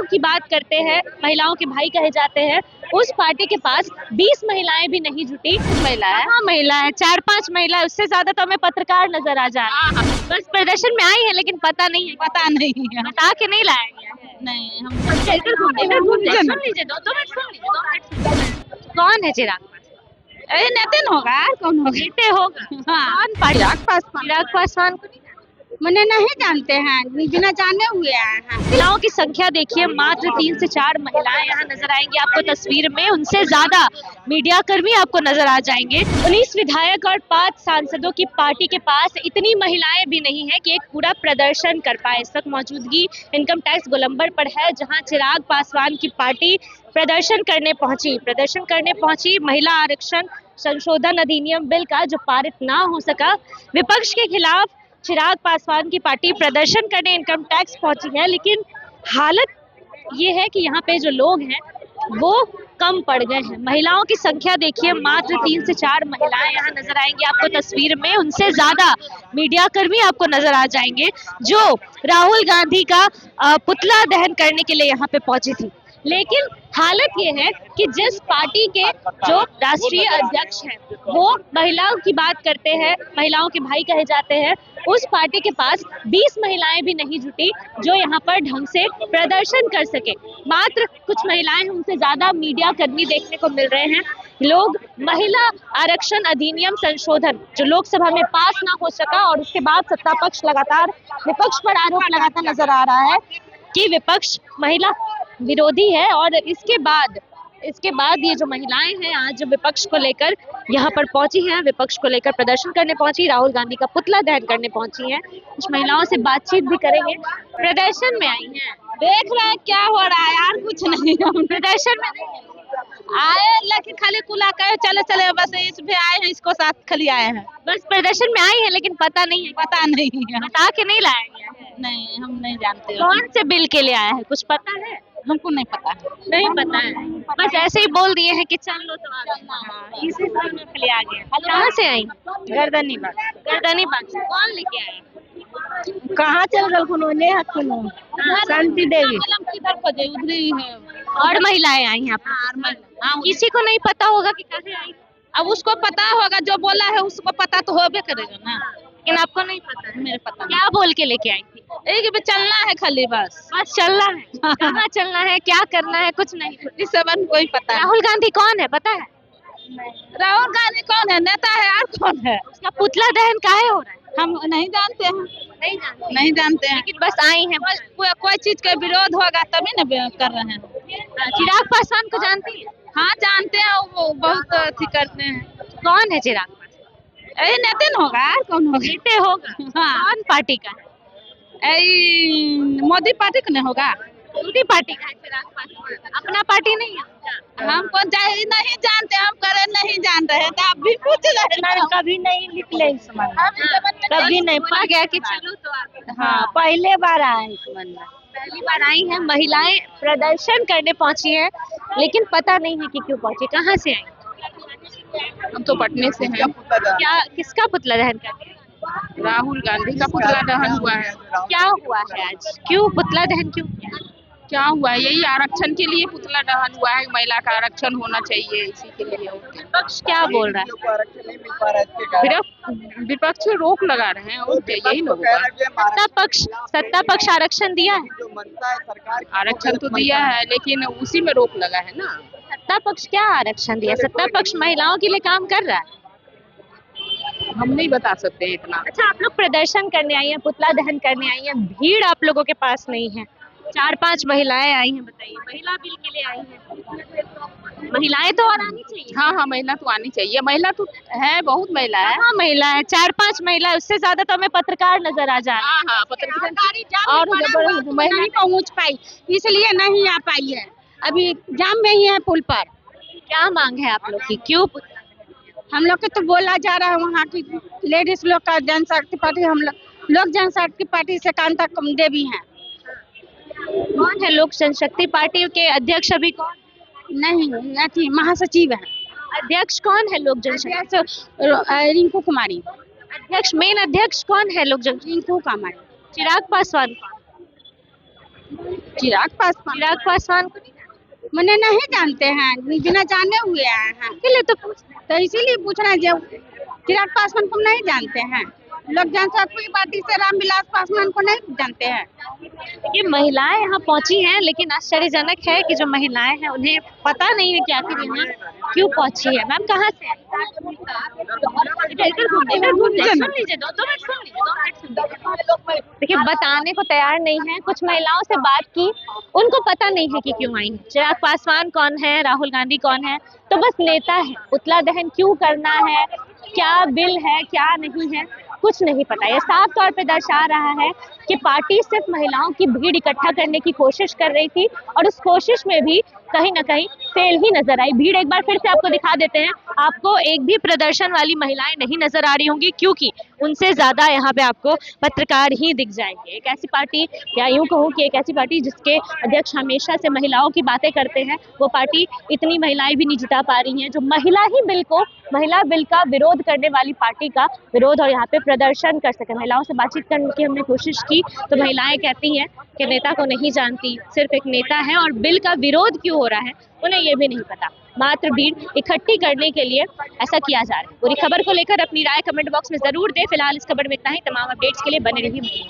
की बात करते हैं, महिलाओं के भाई कहे जाते हैं, उस पार्टी के पास 20 महिलाएं भी नहीं जुटी। महिला है। हाँ महिला है, 4-5 महिला, उससे ज्यादा तो हमें पत्रकार नजर आ जा रहे हैं। बस प्रदर्शन में आई है लेकिन पता नहीं है, पता नहीं है। बता के नहीं लाया गया है। नहीं हम इधर घूम जाए, सुन लीजिए, 2 मिनट सुन लीजिए, 2 मिनट सुन लीजिए। कौन है चिराग पासवान? अरे नितिन होगा, कौन होगा? जीते होगा। हाँ। कौन पार्टी? चिराग पासवान को नहीं मैंने नहीं जानते हैं, बिना जाने हुए आए हैं। महिलाओं की संख्या देखिए, मात्र 3 से 4 महिलाएं यहाँ नजर आएंगी आपको तस्वीर में, उनसे ज्यादा मीडिया कर्मी आपको नजर आ जाएंगे। 19 विधायक और 5 सांसदों की पार्टी के पास इतनी महिलाएं भी नहीं है कि एक पूरा प्रदर्शन कर पाए। इस वक्त मौजूदगी इनकम टैक्स गोलंबर पर है, जहाँ चिराग पासवान की पार्टी प्रदर्शन करने पहुंची महिला आरक्षण संशोधन अधिनियम बिल का जो पारित ना हो सका, विपक्ष के खिलाफ चिराग पासवान की पार्टी प्रदर्शन करने इनकम टैक्स पहुंची है। लेकिन हालत ये है कि यहाँ पे जो लोग हैं वो कम पड़ गए हैं। महिलाओं की संख्या देखिए, मात्र 3 से 4 महिलाएं यहाँ नजर आएंगी आपको तस्वीर में, उनसे ज्यादा मीडिया कर्मी आपको नजर आ जाएंगे जो राहुल गांधी का पुतला दहन करने के लिए यहाँ पे पहुंची थी। लेकिन हालत ये है कि जिस पार्टी के जो राष्ट्रीय अध्यक्ष हैं वो महिलाओं की बात करते हैं, महिलाओं के भाई कहे जाते हैं, उस पार्टी के पास 20 महिलाएं भी नहीं जुटी जो यहाँ पर ढंग से प्रदर्शन कर सके। मात्र कुछ महिलाएं, उनसे ज्यादा मीडिया कर्मी देखने को मिल रहे हैं। लोग महिला आरक्षण अधिनियम संशोधन जो लोकसभा में पास ना हो सका और उसके बाद सत्ता पक्ष लगातार विपक्ष पर आरोप लगाता नजर आ रहा है कि विपक्ष महिला विरोधी है, और इसके बाद ये जो महिलाएं हैं आज विपक्ष को लेकर यहाँ पर पहुंची हैं, विपक्ष को लेकर प्रदर्शन करने पहुंची, राहुल गांधी का पुतला दहन करने पहुंची हैं। कुछ महिलाओं से बातचीत भी करेंगे। प्रदर्शन में आई हैं, देख रहे हैं क्या हो रहा है यार, कुछ नहीं। हम प्रदर्शन में नहीं आए लेकिन खाली कुला कहे चले बस इस पे आए हैं, इसको साथ खाली आए हैं। बस प्रदर्शन में आई है लेकिन पता नहीं है, पता नहीं है। बता के नहीं लाया गया है। नहीं हम नहीं जानते। कौन से बिल के लिए आया है, कुछ पता है? हमको नहीं पता। नहीं पता है, बस ऐसे ही बोल दिए हैं कि चल लो तो आ गए। इसी समय के लिए आ गए। कहाँ से आई? गर्दनीबाग से। कौन लेके आया? कहाँ चल गल शांति देवी किधर खोजे, उधर ही है। और महिलाएं आई यहाँ पर? किसी को नहीं पता होगा कि कैसे आई? अब उसको पता होगा, जो बोला है उसको पता तो होबे करेगा ना। लेकिन आपको नहीं पता है? मेरे पता क्या बोल के लेके आई थी? एक भी चलना है खाली, बस चलना है। कहाँ चलना है, क्या करना है, कुछ नहीं। इस सब कोई पता है। राहुल गांधी कौन है पता है? राहुल गांधी कौन है? नेता है और कौन है? उसका पुतला दहन काहे हो रहा है? हम नहीं जानते हैं। नहीं जानते हैं। लेकिन बस आई हैं। बस कोई चीज का विरोध होगा तभी ना कर रहे हैं। चिराग पासवान को जानती है? हाँ जानते हैं, वो बहुत अथी करते हैं। कौन है चिराग पासवान? अरे नितिन होगा, कौन होगा? जीते होगा। हाँ। कौन पार्टी का है? मोदी पार्टी का नहीं होगा? मोदी पार्टी का है चिराग पासवान, अपना पार्टी नहीं है? हमको नहीं जानते, हम करे नहीं जान रहे हैं, तो आप भी पूछ रहे हैं। कभी नहीं निकले इस मन में, कभी नहीं बोला गया कि चलो तो आ गए। हाँ पहले बार आए इस मन में। पहली बार आई हैं महिलाएं, प्रदर्शन करने पहुंची हैं, लेकिन पता नहीं है कि क्यों पहुंची, कहाँ से आई? हम तो पटने से हैं। क्या किसका पुतला दहन करके? राहुल गांधी का पुतला दहन हुआ है। क्या हुआ है आज, क्यों पुतला दहन क्यों किया? क्या हुआ है? यही आरक्षण के लिए पुतला दहन हुआ है, महिला का आरक्षण होना चाहिए, इसी के लिए। विपक्ष क्या बोल रहा है? विपक्ष रोक लगा रहे हैं, और यही लोग। सत्ता पक्ष आरक्षण दिया है? आरक्षण तो दिया है लेकिन उसी में रोक लगा है ना। सत्ता पक्ष क्या आरक्षण दिया? सत्ता पक्ष महिलाओं के लिए काम कर रहा है। हम नहीं बता सकते इतना। अच्छा, आप लोग प्रदर्शन करने आई हैं, पुतला दहन करने आई हैं, भीड़ आप लोगों के पास नहीं है, 4-5 महिलाएं आई हैं, बताइए महिला बिल के लिए आई हैं। महिलाएं तो और आनी चाहिए। हाँ महिला तो आनी चाहिए, महिला तो है, बहुत महिला है। हाँ महिला है, 4-5 महिला, उससे ज्यादा तो हमें पत्रकार नजर आ जाए। हाँ पत्रकार और महिला नहीं पहुँच पाई, इसलिए नहीं आ पाई है, अभी जाम में ही है पुल पर। क्या मांग है आप लोग की, क्यों? हम लोग के तो बोला जा रहा है वहाँ की लेडीज लोग का जनशक्ति पार्टी, हम लोग जनशक्ति पार्टी से कांता देवी हैं। कौन है लोक जनशक्ति पार्टी के अध्यक्ष? अभी कौन? नहीं महासचिव है। अध्यक्ष कौन है लोक जनशक्ति? रिंकू कुमारी। अध्यक्ष, मेन अध्यक्ष कौन है लोक जनशक्ति? रिंकू कुमारी। चिराग पासवान। चिराग पासवान चिराग पासवान को नहीं जानते? मैंने नहीं जानते हैं, बिना जाने हुए आए हैं, इसलिए तो पूछ रहे तो इसीलिए पूछ रहे हैं जो चिराग पासवान को नहीं जानते हैं। लोक जनशक्ति पार्टी से रामविलास पासवान को नहीं जानते हैं। हैं। ये महिलाएं यहाँ पहुंची हैं, लेकिन आश्चर्यजनक है कि जो महिलाएं हैं उन्हें पता नहीं है कि आखिर यहाँ क्यों पहुंची है। मैम कहाँ से हैं? इधर घूमते हैं। सुन लीजिए, दो मिनट सुन लीजिए, 2 मिनट सुन लीजिए। देखिए, बताने को तैयार नहीं है। कुछ महिलाओं से बात की, उनको पता नहीं है कि क्यों आई है। चिराग पासवान कौन है, राहुल गांधी कौन है, तो बस नेता है। पुतला दहन क्यों करना है, क्या बिल है, क्या नहीं है, कुछ नहीं पता। ये साफ तौर पे दर्शा रहा है कि पार्टी सिर्फ महिलाओं की भीड़ इकट्ठा करने की कोशिश कर रही थी और उस कोशिश में भी कहीं ना कहीं फेल ही नजर आई। भीड़ एक बार फिर से आपको दिखा देते हैं। आपको एक भी प्रदर्शन वाली महिलाएं नहीं नजर आ रही होंगी, क्योंकि उनसे ज्यादा यहाँ पे आपको पत्रकार ही दिख जाएंगे। एक ऐसी पार्टी, या यूं कहूँ कि एक ऐसी पार्टी जिसके अध्यक्ष हमेशा से महिलाओं की बातें करते हैं, वो पार्टी इतनी महिलाएं भी नहीं जिता पा रही हैं। जो महिला बिल का विरोध करने वाली पार्टी का विरोध और यहाँ पे प्रदर्शन कर सके। महिलाओं से बातचीत करने की हमने कोशिश की तो महिलाएं कहती हैं कि नेता को नहीं जानती, सिर्फ एक नेता है, और बिल का विरोध क्यों हो रहा है उन्हें ये भी नहीं पता। मात्र भीड़ इकट्ठी करने के लिए ऐसा किया जा रहा है। पूरी खबर को लेकर अपनी राय कमेंट बॉक्स में जरूर दें। फिलहाल इस खबर में इतना ही। तमाम अपडेट्स के लिए बने रहिए।